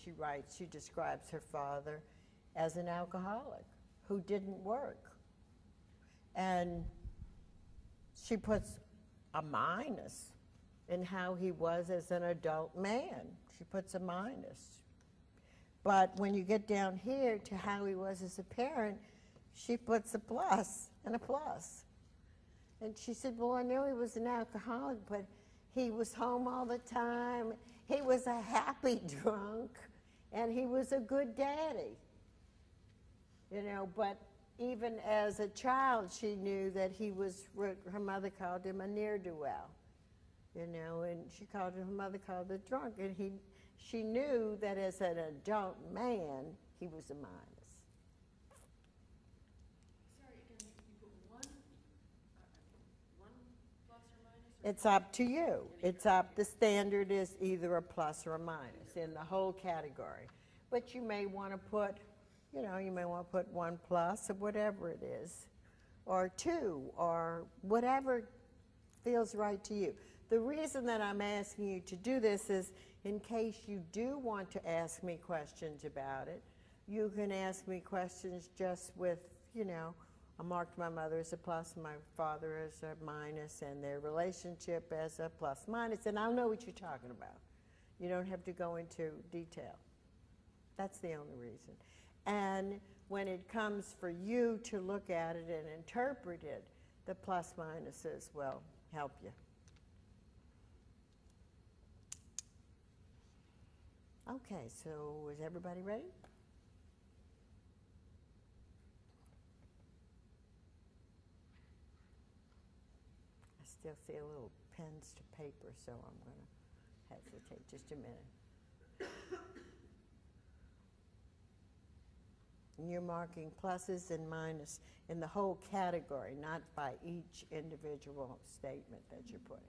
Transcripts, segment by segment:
She writes, she describes her father as an alcoholic who didn't work. And she puts a minus in how he was as an adult man. She puts a minus. But when you get down here to how he was as a parent, she puts a plus and a plus. And she said, well, I knew he was an alcoholic, but he was home all the time. He was a happy drunk, and he was a good daddy. You know, but even as a child, she knew that he was, her mother called him a ne'er-do-well. You know, and her mother called him a drunk. And she knew that as an adult man, he was a minus. Sorry, again, you put one plus or minus? Or It's up to you. It's up, the standard is either a plus or a minus in the whole category. But you may want to put, you know, you may want to put 1 plus or whatever it is, or 2, or whatever feels right to you. The reason that I'm asking you to do this is in case you do want to ask me questions about it, you can ask me questions just with, you know, I marked my mother as a plus, my father as a minus, and their relationship as a plus minus, and I'll know what you're talking about. You don't have to go into detail. That's the only reason. And when it comes for you to look at it and interpret it, the plus minuses will help you. Okay, so is everybody ready? I still see a little pens to paper, so I'm going to hesitate just a minute. And you're marking pluses and minuses in the whole category, not by each individual statement that you're putting.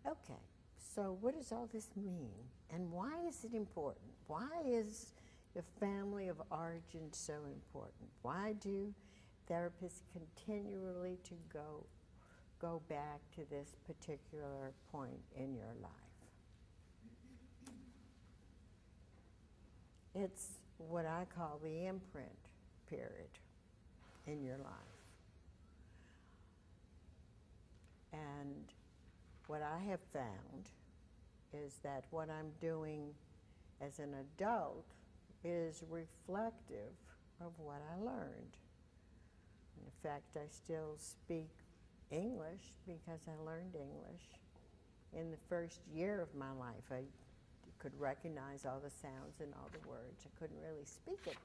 Okay, so what does all this mean? And why is it important? Why is the family of origin so important? Why do therapists continually to go back to this particular point in your life? It's what I call the imprint period in your life. And what I have found is that what I'm doing as an adult is reflective of what I learned. And in fact, I still speak English because I learned English. In the first year of my life, I could recognize all the sounds and all the words. I couldn't really speak it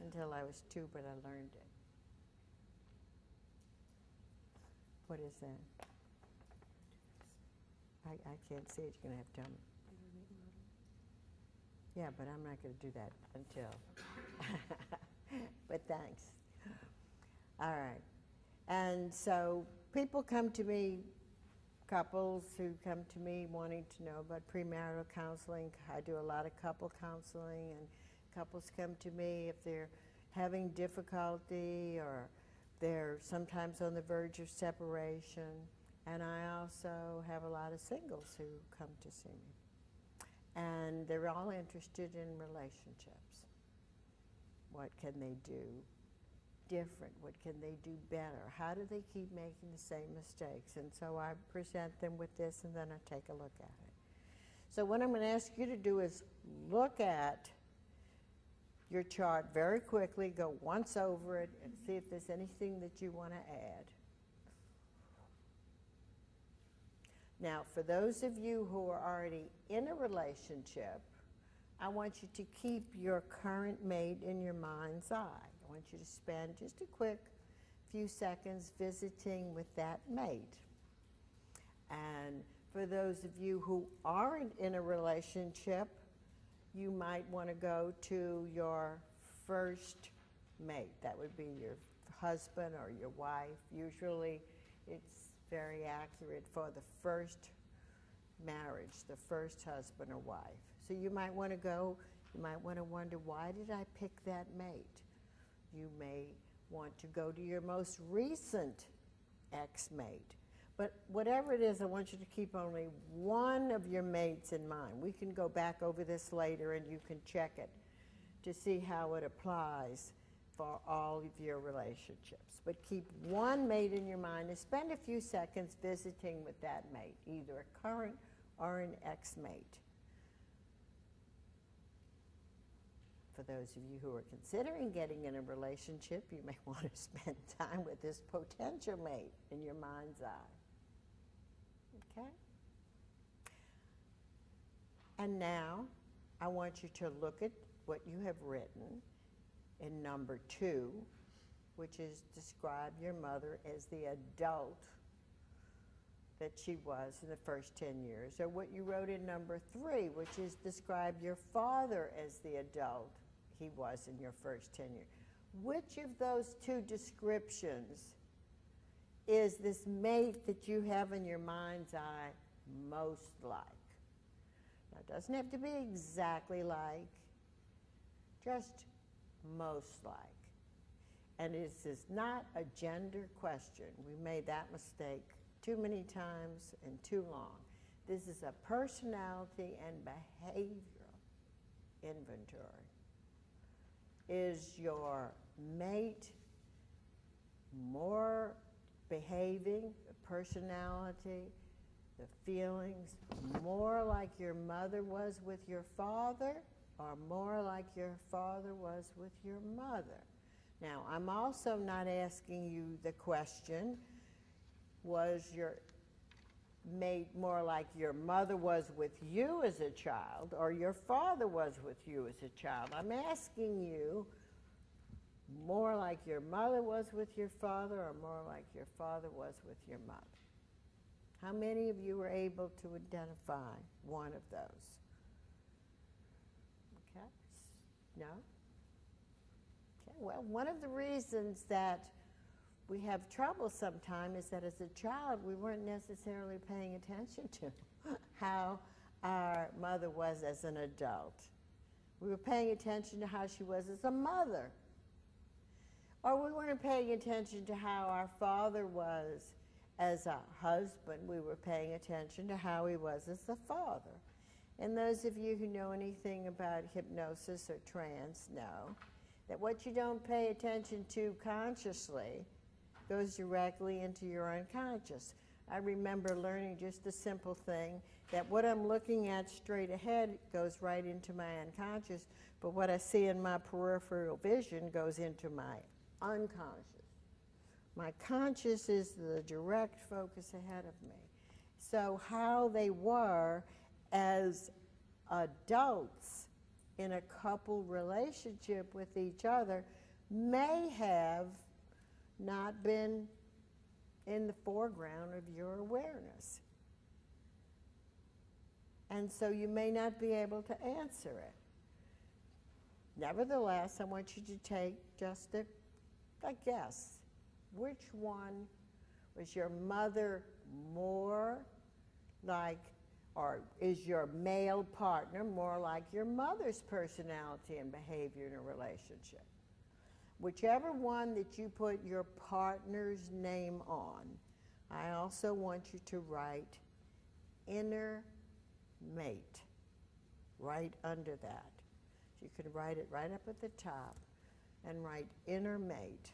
until I was 2, but I learned it. What is that? I can't see it. You're going to have to tell me. Yeah, but I'm not going to do that until. But thanks. All right. And so people come to me, couples who come to me wanting to know about premarital counseling. I do a lot of couple counseling, and couples come to me if they're having difficulty or they're sometimes on the verge of separation. And I also have a lot of singles who come to see me. And they're all interested in relationships. What can they do different? What can they do better? How do they keep making the same mistakes? And so I present them with this, and then I take a look at it. So what I'm going to ask you to do is look at your chart very quickly, go once over it, and see if there's anything that you want to add. Now, for those of you who are already in a relationship, I want you to keep your current mate in your mind's eye. I want you to spend just a quick few seconds visiting with that mate. And for those of you who aren't in a relationship, you might want to go to your first mate. That would be your husband or your wife. Usually it's very accurate for the first marriage, the first husband or wife. So you might want to wonder, why did I pick that mate? You may want to go to your most recent ex-mate. But whatever it is, I want you to keep only one of your mates in mind. We can go back over this later and you can check it to see how it applies for all of your relationships. But keep one mate in your mind and spend a few seconds visiting with that mate, either a current or an ex-mate. For those of you who are considering getting in a relationship, you may want to spend time with this potential mate in your mind's eye. Okay? And now, I want you to look at what you have written in number 2, which is describe your mother as the adult that she was in the first 10 years, or what you wrote in number 3, which is describe your father as the adult he was in your first 10 years. Which of those 2 descriptions is this mate that you have in your mind's eye most like? Now, it doesn't have to be exactly like, just most like. And this is not a gender question. We made that mistake too many times and too long. This is a personality and behavioral inventory. Is your mate more behaving, the personality, the feelings, more like your mother was with your father, or more like your father was with your mother? Now, I'm also not asking you the question, was your mate more like your mother was with you as a child, or your father was with you as a child? I'm asking you, more like your mother was with your father, or more like your father was with your mother? How many of you were able to identify one of those? Okay? No? Okay, well, one of the reasons that we have trouble sometimes is that as a child, we weren't necessarily paying attention to how our mother was as an adult. We were paying attention to how she was as a mother. Or we weren't paying attention to how our father was as a husband. We were paying attention to how he was as a father. And those of you who know anything about hypnosis or trance know that what you don't pay attention to consciously goes directly into your unconscious. I remember learning just the simple thing that what I'm looking at straight ahead goes right into my unconscious, but what I see in my peripheral vision goes into my unconscious. My conscious is the direct focus ahead of me. So how they were as adults in a couple relationship with each other may have not been in the foreground of your awareness. And so you may not be able to answer it. Nevertheless, I want you to take just a guess. Which one was your mother more like, or is your male partner more like your mother's personality and behavior in a relationship? Whichever one that you put your partner's name on, I also want you to write inner mate right under that. So you can write it right up at the top and write inner mate.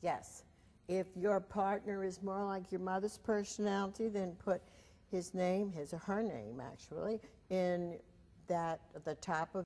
Yes. If your partner is more like your mother's personality, then put his name, his or her name actually, in that, the top of